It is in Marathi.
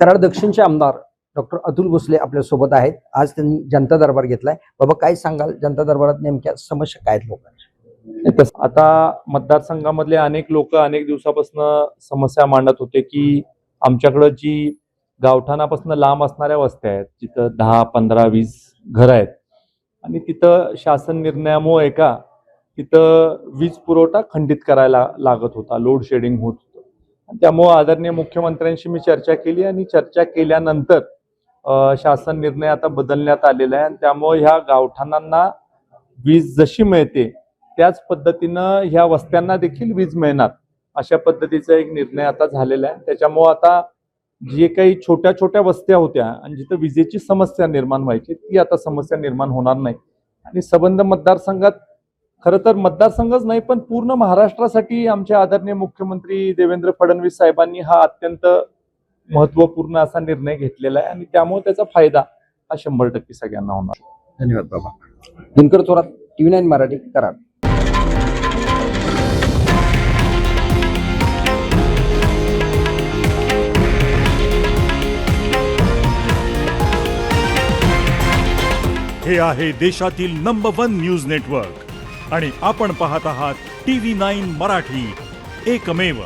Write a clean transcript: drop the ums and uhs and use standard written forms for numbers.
कराड दक्षिणचे आमदार डॉक्टर अतुल भोसले आपल्या सोबत आहेत. आज त्यांनी जनता दरबार घेतलाय. बाबा काय सांगाल, जनता दरबारात नेमक्या समस्या काय आहेत लोकांच्या? आता मतदारसंघामधले अनेक लोक अनेक दिवसापासून समस्या मांडत होते की आमच्याकडं जी गावठाणापासून लांब असणाऱ्या वस्त्या आहेत, जिथं 10, 15, 20 घर आहेत आणि तिथं शासन निर्णयामुळे तिथं वीज पुरवठा खंडित करायला लागत होता, लोड शेडिंग होत होतं. त्यामुळे आदरणीय मुख्यमंत्र्यांशी मी चर्चा केली आणि चर्चा केल्यानंतर शासन निर्णय आता बदलण्यात आलेला आहे आणि त्यामुळे ह्या गावठाणांना वीज जशी मिळते त्याच पद्धतीनं ह्या वस्त्यांना देखील वीज मिळणार अशा पद्धतीचा एक निर्णय आता झालेला आहे. त्याच्यामुळे आता जे काही छोट्या छोट्या वस्त्या होत्या आणि जिथं विजेची समस्या निर्माण व्हायची ती आता समस्या निर्माण होणार नाही. आणि संबंध मतदारसंघात खरं तर मतदारसंघच नाही पण पूर्ण महाराष्ट्रासाठी आमचे आदरणीय मुख्यमंत्री देवेंद्र फडणवीस साहेबांनी हा अत्यंत महत्वपूर्ण असा निर्णय घेतलेला आहे आणि त्यामुळे त्याचा फायदा हा 100% सगळ्यांना होणार. धन्यवाद बाबा. दिनकर थोरात, TV9 मराठी, कराड. हे आहे देशातील नंबर 1 न्यूज नेटवर्क आणि आपण पाहत आहात TV9 मराठी, एकमेव.